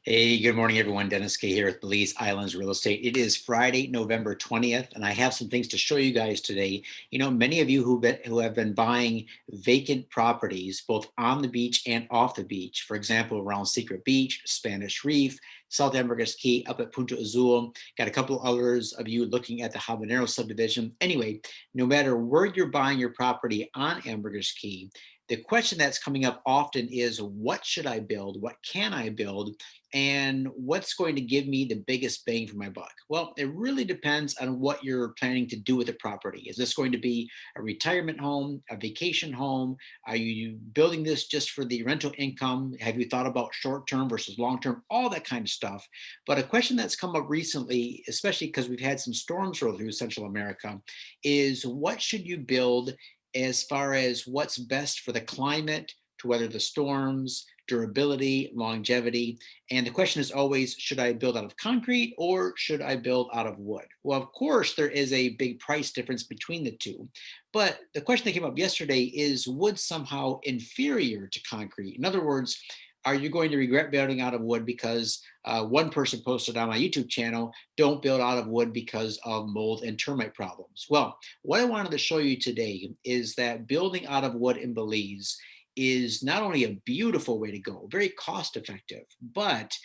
Hey, good morning, everyone. Dennis Kaye here with Belize Islands Real Estate. It is Friday, November 20th, and I have some things to show you guys today. Many of you who have been buying vacant properties, both on the beach and off the beach, for example, around Secret Beach, Spanish Reef, South Ambergris Caye, up at Punta Azul. Got a couple others of you looking at the Habanero subdivision. Anyway, no matter where you're buying your property on Ambergris Caye, the question that's coming up often is, what should I build? What can I build? And what's going to give me the biggest bang for my buck? Well, it really depends on what you're planning to do with the property. Is this going to be a retirement home, a vacation home? Are you building this just for the rental income? Have you thought about short term versus long term? All that kind of stuff. But a question that's come up recently, especially because we've had some storms roll through Central America, is what should you build as far as what's best for the climate, to weather the storms, durability, longevity. And the question is always, should I build out of concrete or should I build out of wood? Well, of course, there is a big price difference between the two. But the question that came up yesterday is wood somehow inferior to concrete? In other words, are you going to regret building out of wood because one person posted on my YouTube channel, don't build out of wood because of mold and termite problems? Well, what I wanted to show you today is that building out of wood in Belize is not only a beautiful way to go, very cost effective, but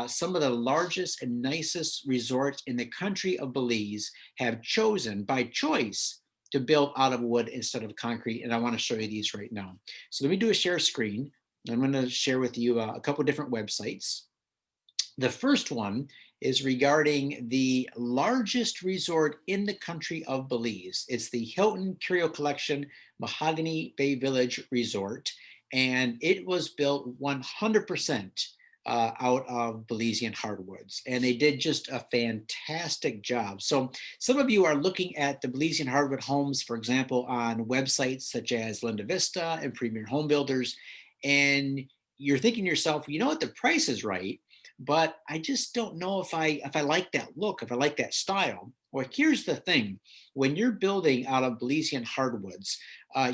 some of the largest and nicest resorts in the country of Belize have chosen by choice to build out of wood instead of concrete. And I want to show you these right now. So let me do a share screen. I'm going to share with you a couple different websites. The first one is regarding the largest resort in the country of Belize. It's the Hilton Curio Collection Mahogany Bay Village Resort, and it was built 100% out of Belizean hardwoods. And they did just a fantastic job. So some of you are looking at the Belizean hardwood homes, for example, on websites such as Linda Vista and Premier Home Builders, and you're thinking to yourself, you know what, the price is right, but I just don't know if I like that look, if I like that style. Well, here's the thing: when you're building out of Belizean hardwoods,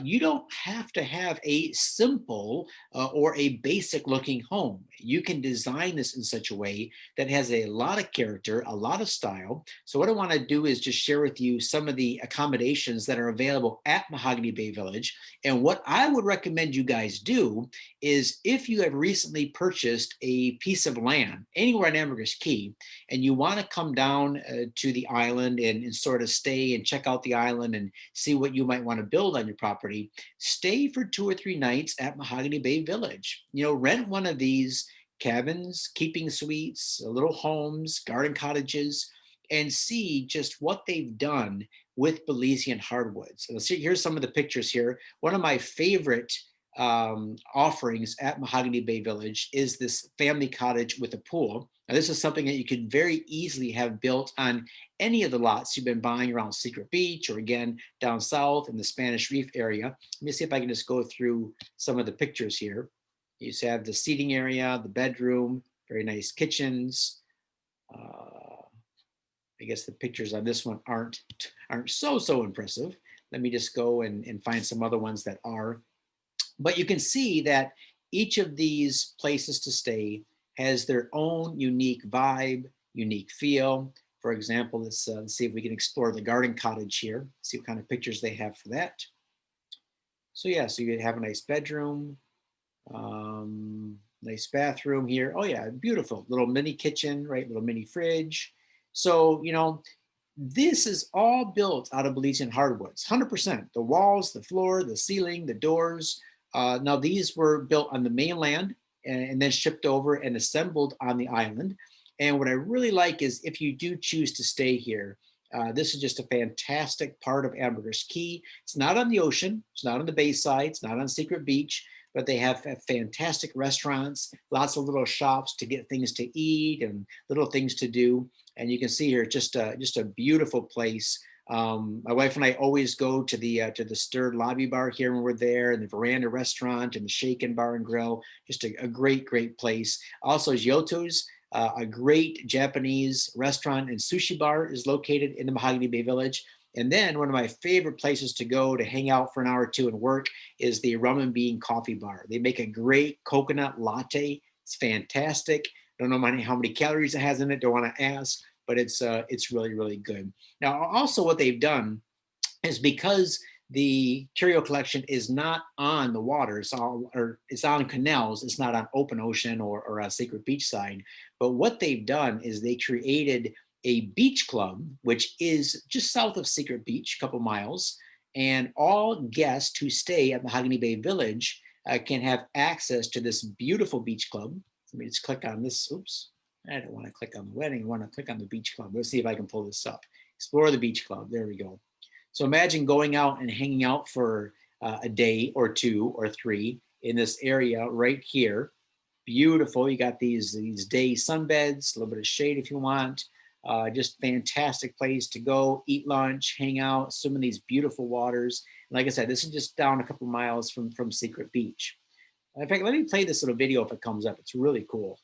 you don't have to have a simple or a basic looking home. You can design this in such a way that has a lot of character, a lot of style. So, what I want to do is just share with you some of the accommodations that are available at Mahogany Bay Village. And what I would recommend you guys do is, if you have recently purchased a piece of land anywhere in Ambergris Caye and you want to come down to the island and sort of stay and check out the island and see what you might want to build on your property, stay for 2 or 3 nights at Mahogany Bay Village. Rent one of these cabins, keeping suites, little homes, garden cottages, and see just what they've done with Belizean hardwoods. And let's see, here's some of the pictures here. One of my favorite offerings at Mahogany Bay Village is this family cottage with a pool. Now, this is something that you could very easily have built on any of the lots you've been buying around Secret Beach, or again, down south in the Spanish Reef area. Let me see if I can just go through some of the pictures here. You have the seating area, the bedroom, very nice kitchens. I guess the pictures on this one aren't so impressive. Let me just go and find some other ones that are. But you can see that each of these places to stay has their own unique vibe, unique feel. For example, let's see if we can explore the garden cottage here, see what kind of pictures they have for that. So yeah, so you have a nice bedroom, nice bathroom here. Oh yeah, beautiful. Little mini kitchen, right? Little mini fridge. So, this is all built out of Belizean hardwoods, 100%. The walls, the floor, the ceiling, the doors. Now, these were built on the mainland and then shipped over and assembled on the island. And what I really like is, if you do choose to stay here, this is just a fantastic part of Ambergris Caye. It's not on the ocean, it's not on the bayside, it's not on Secret Beach, but they have fantastic restaurants, lots of little shops to get things to eat and little things to do. And you can see here just a beautiful place. My wife and I always go to the Stirred Lobby Bar here when we're there, and the Veranda Restaurant and the Shaken Bar and Grill. Just a great place. Also, Giotto's, a great Japanese restaurant and sushi bar, is located in the Mahogany Bay Village. And then one of my favorite places to go to hang out for an hour or two and work is the Rum and Bean Coffee Bar. They make a great coconut latte. It's fantastic. Don't know how many calories it has in it. Don't want to ask, but it's really, really good. Now, also what they've done is because the curio collection is not on the water, it's on canals, it's not on open ocean or a sacred beach side. But what they've done is they created a beach club, which is just south of Secret Beach, a couple miles, and all guests who stay at Mahogany Bay Village can have access to this beautiful beach club. Let me just click on this. Oops, I don't want to click on the wedding. I want to click on the beach club. Let's see if I can pull this up. Explore the beach club. There we go. So imagine going out and hanging out for a day or two or three in this area right here. Beautiful. You got these day sunbeds, a little bit of shade if you want. Just fantastic place to go, eat lunch, hang out, swim in these beautiful waters. And like I said, this is just down a couple miles from Secret Beach. In fact, let me play this little video if it comes up. It's really cool.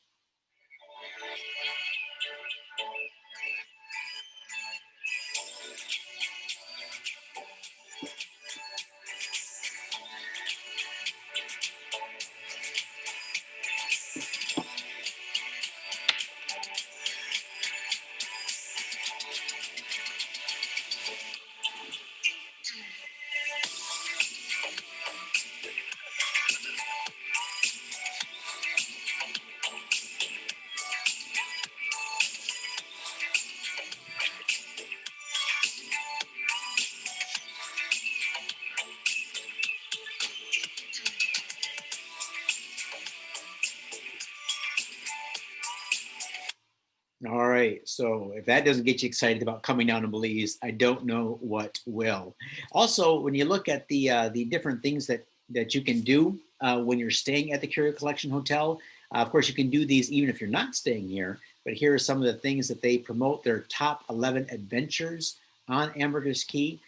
All right. So if that doesn't get you excited about coming down to Belize, I don't know what will. Also, when you look at the different things that you can do when you're staying at the Curio Collection Hotel, of course, you can do these even if you're not staying here. But here are some of the things that they promote. Their top 11 adventures on Ambergris Caye.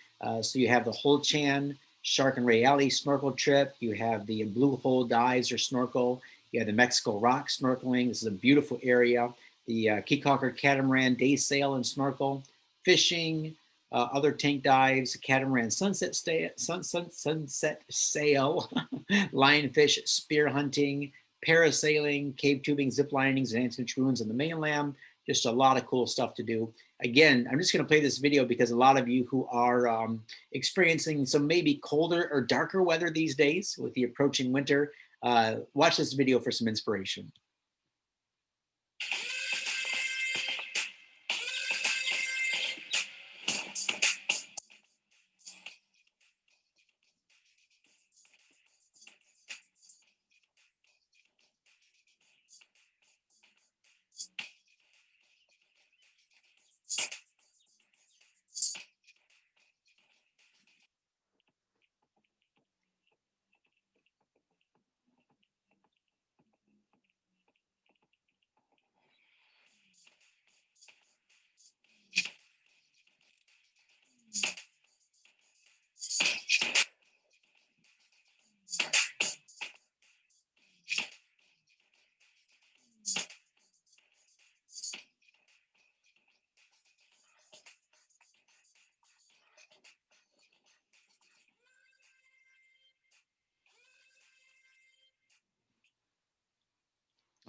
So you have the Hol Chan Shark and Ray Alley snorkel trip. You have the Blue Hole dives or snorkel. You have the Mexico Rock snorkeling. This is a beautiful area. The Keycaulker catamaran day sail and snorkel, fishing, other tank dives, catamaran sunset sail, lionfish spear hunting, parasailing, cave tubing, zip linings, and ancient ruins on the mainland. Just a lot of cool stuff to do. Again, I'm just going to play this video because a lot of you who are experiencing some maybe colder or darker weather these days with the approaching winter, watch this video for some inspiration.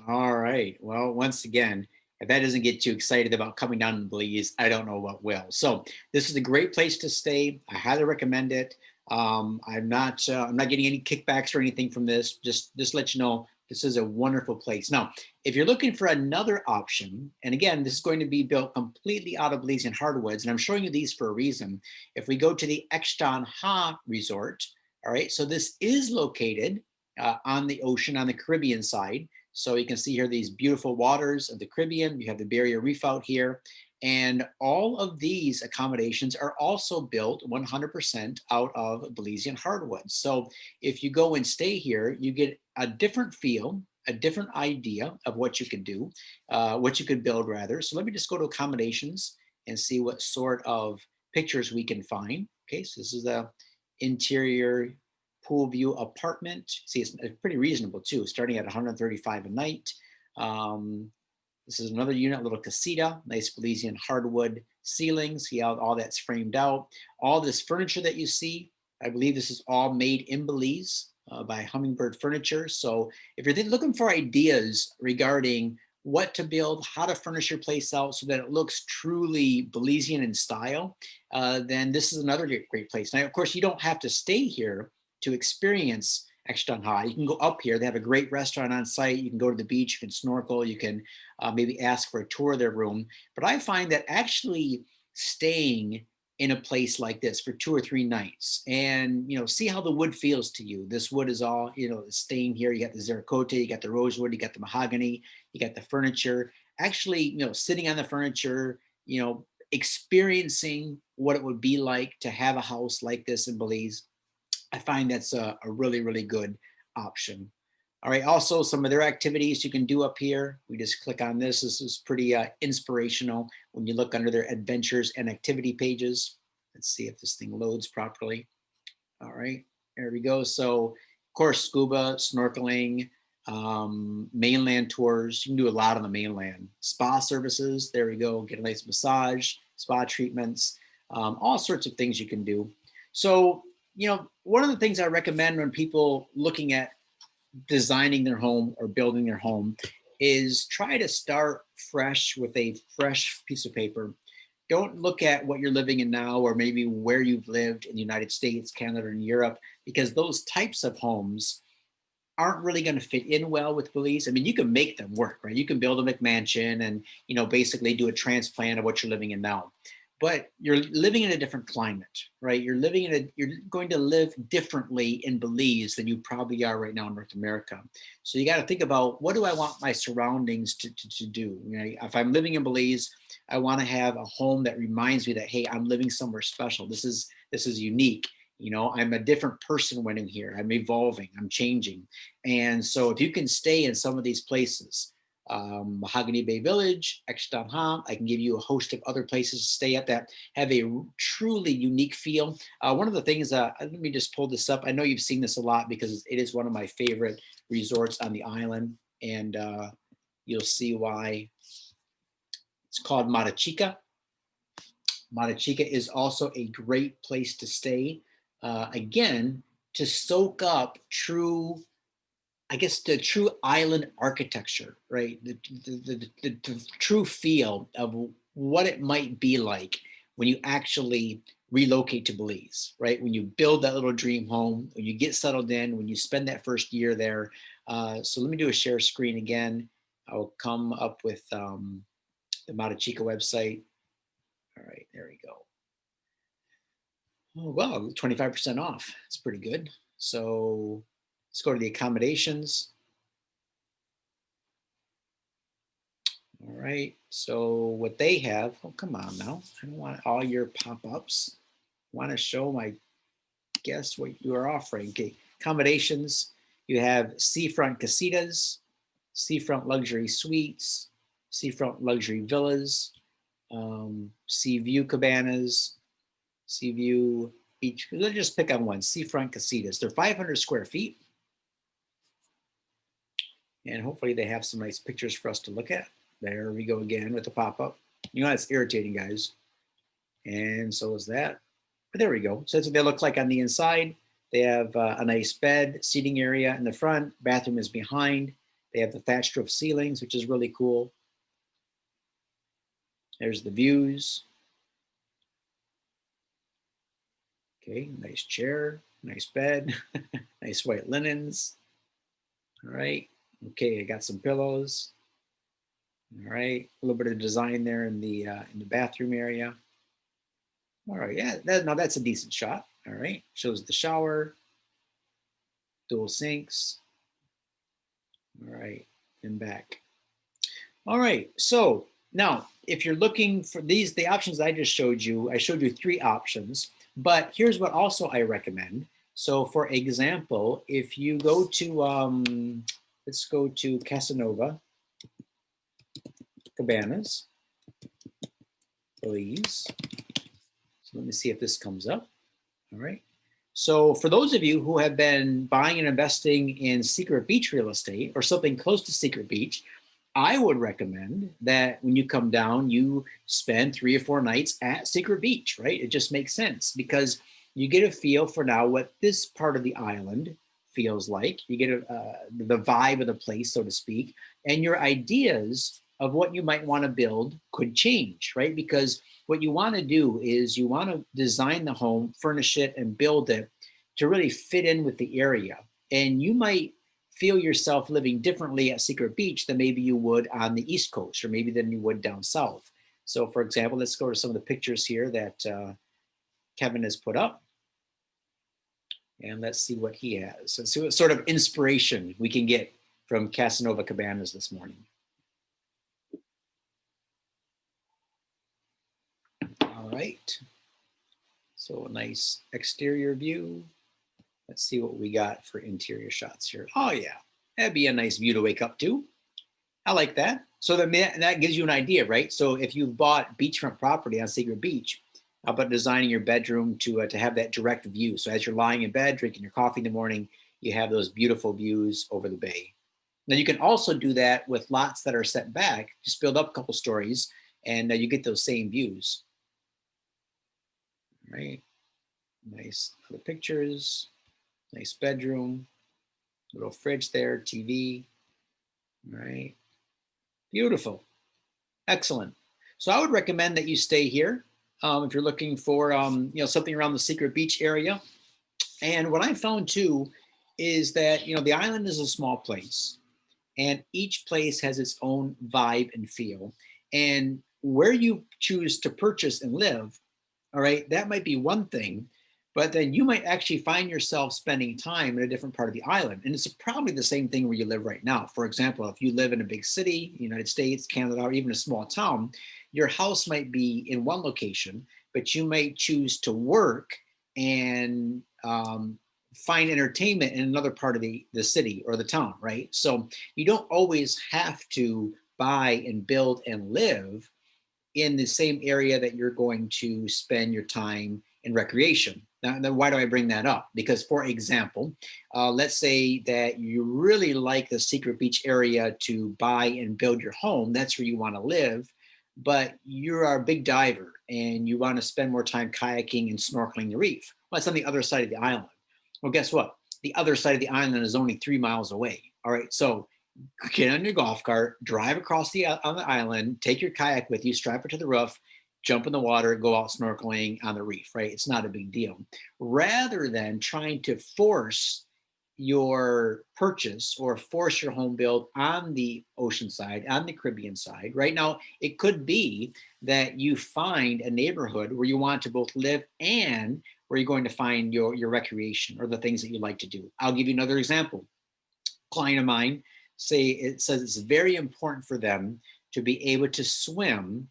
All right. Well, once again, if that doesn't get you excited about coming down to Belize, I don't know what will. So this is a great place to stay. I highly recommend it. I'm not getting any kickbacks or anything from this. Just let you know, this is a wonderful place. Now, if you're looking for another option, and again, this is going to be built completely out of Belizean hardwoods, and I'm showing you these for a reason. If we go to the Expats Resort, all right, so this is located on the ocean on the Caribbean side. So you can see here these beautiful waters of the Caribbean. You have the Barrier Reef out here. And all of these accommodations are also built 100% out of Belizean hardwood. So if you go and stay here, you get a different feel, a different idea of what you could do, what you could build rather. So let me just go to accommodations and see what sort of pictures we can find. Okay, so this is the interior pool view apartment. See, it's pretty reasonable too, starting at 135 a night. This is another unit, little casita, nice Belizean hardwood ceiling. See how all that's framed out. All this furniture that you see, I believe this is all made in Belize by Hummingbird Furniture. So if you're looking for ideas regarding what to build, how to furnish your place out so that it looks truly Belizean in style, then this is another great place. Now, of course, you don't have to stay here to experience Extanha. You can go up here. They have a great restaurant on site. You can go to the beach, you can snorkel, you can maybe ask for a tour of their room. But I find that actually staying in a place like this for 2 or 3 nights and see how the wood feels to you. This wood is all staying here. You got the zericote, you got the rosewood, you got the mahogany, you got the furniture. Actually, sitting on the furniture, experiencing what it would be like to have a house like this in Belize, I find that's a really, really good option. All right, also some of their activities you can do up here. We just click on this. This is pretty inspirational when you look under their adventures and activity pages. Let's see if this thing loads properly. All right, there we go. So of course, scuba, snorkeling, mainland tours. You can do a lot on the mainland. Spa services, there we go. Get a nice massage, spa treatments, all sorts of things you can do. So, one of the things I recommend when people looking at designing their home or building their home is try to start fresh with a fresh piece of paper. Don't look at what you're living in now or maybe where you've lived in the United States, Canada, and Europe, because those types of homes aren't really going to fit in well with Belize. I mean, you can make them work, right? You can build a McMansion and, basically do a transplant of what you're living in now. But you're living in a different climate, right? You're going to live differently in Belize than you probably are right now in North America. So you got to think about, what do I want my surroundings to do? If I'm living in Belize, I want to have a home that reminds me that, hey, I'm living somewhere special. This is unique. I'm a different person when I'm here. I'm evolving, I'm changing. And so if you can stay in some of these places, Mahogany Bay Village, Extanha, I can give you a host of other places to stay at that have a truly unique feel. One of the things, let me just pull this up. I know you've seen this a lot because it is one of my favorite resorts on the island, and you'll see why. It's called Matachica. Matachica is also a great place to stay. Again, to soak up the true island architecture, right? The true feel of what it might be like when you actually relocate to Belize, right? When you build that little dream home, when you get settled in, when you spend that first year there. So let me do a share screen again. I'll come up with the Matachica website. All right, there we go. Oh, well, 25% off. It's pretty good. So let's go to the accommodations. All right, so what they have, oh, come on now. I don't want all your pop-ups. I want to show my guests what you are offering. Okay, accommodations, you have seafront casitas, seafront luxury suites, seafront luxury villas, sea view cabanas, sea view beach. Let's just pick on one, seafront casitas. They're 500 square feet. And hopefully they have some nice pictures for us to look at. There we go again with the pop-up. That's irritating, guys. And so is that. But there we go. So that's what they look like on the inside. They have a nice bed, seating area in the front. Bathroom is behind. They have the thatched roof ceilings, which is really cool. There's the views. Okay, nice chair, nice bed, nice white linens. All right. Okay, I got some pillows. All right, a little bit of design there in the bathroom area. All right, yeah, now that's a decent shot. All right, shows the shower, dual sinks. All right, and back. All right, so now if you're looking for the options I just showed you, I showed you 3 options, but here's what also I recommend. So for example, if you go to, let's go to Casanova Cabanas, Belize. So let me see if this comes up. All right. So for those of you who have been buying and investing in secret beach real estate or something close to secret beach, I would recommend that when you come down, you spend 3 or 4 nights at Secret Beach, right? It just makes sense because you get a feel for now what this part of the island feels like. You get the vibe of the place, so to speak, and your ideas of what you might want to build could change, right? Because what you want to do is you want to design the home, furnish it, and build it to really fit in with the area. And you might feel yourself living differently at Secret Beach than maybe you would on the East Coast, or maybe than you would down south. So, for example, let's go to some of the pictures here that Kevin has put up. And let's see what he has. Let's see what sort of inspiration we can get from Casanova Cabanas this morning. All right. So a nice exterior view. Let's see what we got for interior shots here. Oh yeah, that'd be a nice view to wake up to. I like that. So that gives you an idea, right? So if you've bought beachfront property on Secret Beach, how about designing your bedroom to have that direct view? So as you're lying in bed, drinking your coffee in the morning, you have those beautiful views over the bay. Now you can also do that with lots that are set back. Just build up a couple stories, and you get those same views. All right, nice other pictures. Nice bedroom, little fridge there, TV. All right, beautiful, excellent. So I would recommend that you stay here if you're looking for something around the Secret Beach area. And what I found too is that the island is a small place, and each place has its own vibe and feel. And where you choose to purchase and live, all right, that might be one thing, but then you might actually find yourself spending time in a different part of the island. And it's probably the same thing where you live right now. For example, if you live in a big city, United States, Canada, or even a small town, your house might be in one location, but you might choose to work and find entertainment in another part of the city or the town, right? So you don't always have to buy and build and live in the same area that you're going to spend your time in recreation. Now, why do I bring that up? Because, for example, let's say that you really like the Secret Beach area to buy and build your home. That's where you want to live, but you're a big diver and you want to spend more time kayaking and snorkeling the reef. Well, it's on the other side of the island. Well, guess what? The other side of the island is only 3 miles away. All right, so get on your golf cart, drive across on the island, take your kayak with you, strap it to the roof, jump in the water, go out snorkeling on the reef, right? It's not a big deal. Rather than trying to force your purchase or force your home build on the ocean side, on the Caribbean side. Right now, it could be that you find a neighborhood where you want to both live and where you're going to find your recreation or the things that you like to do. I'll give you another example. Client of mine says it's very important for them to be able to swim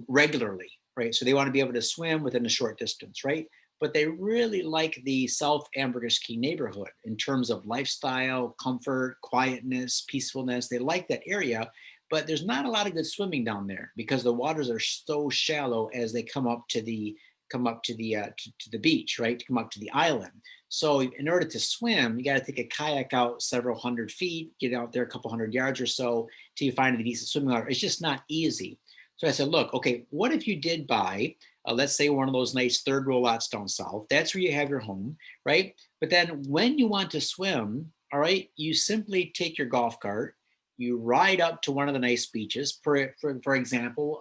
regularly, right? So they want to be able to swim within a short distance, right? But they really like the South Ambergris Caye neighborhood in terms of lifestyle, comfort, quietness, peacefulness. They like that area, but there's not a lot of good swimming down there because the waters are so shallow as they come up to the to the beach, right? To come up to the island. So in order to swim, you got to take a kayak out several hundred feet, get out there a couple hundred yards or so till you find a decent swimming water. It's just not easy. So I said, look, okay, what if you did buy, let's say one of those nice third row lots down south? That's where you have your home, right? But then when you want to swim, all right, you simply take your golf cart, you ride up to one of the nice beaches. For example,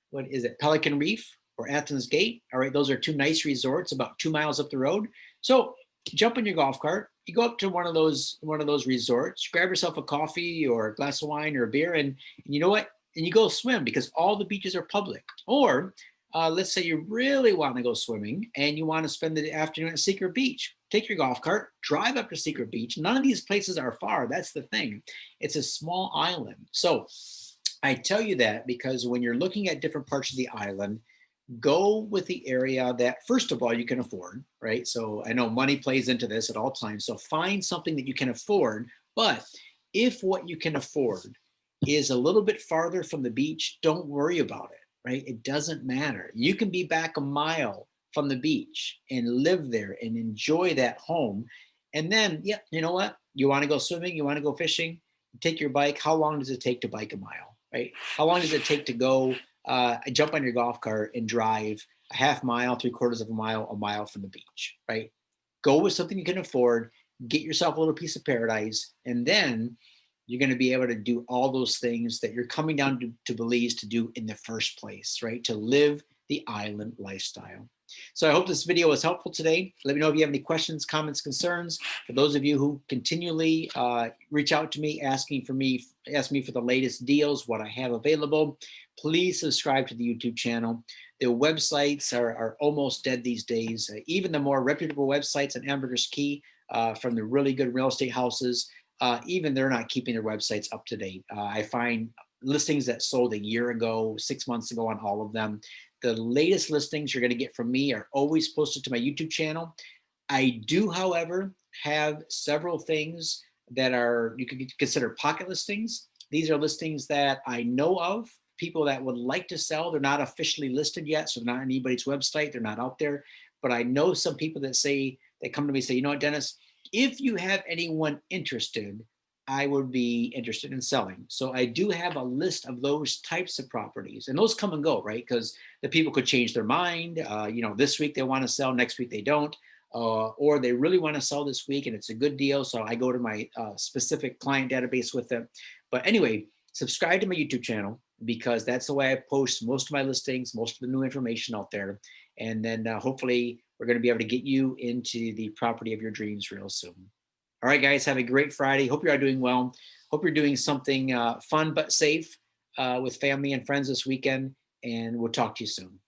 what is it, Pelican Reef or Athens Gate? All right, those are two nice resorts about 2 miles up the road. So jump in your golf cart, you go up to one of those resorts, grab yourself a coffee or a glass of wine or a beer, and you know what? And you go swim because all the beaches are public. Or let's say you really want to go swimming and you want to spend the afternoon at Secret Beach. Take your golf cart, drive up to Secret Beach. None of these places are far. That's the thing. It's a small island. So I tell you that because when you're looking at different parts of the island, go with the area that, first of all, you can afford, right? So I know money plays into this at all times. So find something that you can afford. But if what you can afford is a little bit farther from the beach, don't worry about it, right? It doesn't matter. You can be back a mile from the beach and live there and enjoy that home. And then, yeah, you know what? You want to go swimming, you want to go fishing, take your bike. How long does it take to bike a mile, right? How long does it take to go jump on your golf cart and drive a half mile, 3/4 of a mile from the beach, right? Go with something you can afford, get yourself a little piece of paradise, and then you're going to be able to do all those things that you're coming down to Belize to do in the first place, right? To live the island lifestyle. So I hope this video was helpful today. Let me know if you have any questions, comments, concerns. For those of you who continually reach out to me, ask me for the latest deals, what I have available, please subscribe to the YouTube channel. The websites are almost dead these days. Even the more reputable websites on Ambergris Caye from the really good real estate houses, even they're not keeping their websites up to date. I find listings that sold a year ago, 6 months ago on all of them. The latest listings you're going to get from me are always posted to my YouTube channel. I do, however, have several things that are, you could consider pocket listings. These are listings that I know of, people that would like to sell. They're not officially listed yet, so they're not on anybody's website. They're not out there. But I know some people that come to me and say, you know what, Dennis, if you have anyone interested, I would be interested in selling. So I do have a list of those types of properties, and those come and go, right? Because the people could change their mind. This week they want to sell, next week they don't, or they really want to sell this week and it's a good deal. So I go to my specific client database with them. But anyway, subscribe to my YouTube channel because that's the way I post most of my listings, most of the new information out there. And then hopefully we're going to be able to get you into the property of your dreams real soon. All right, guys, have a great Friday. Hope you are doing well. Hope you're doing something fun but safe with family and friends this weekend. And we'll talk to you soon.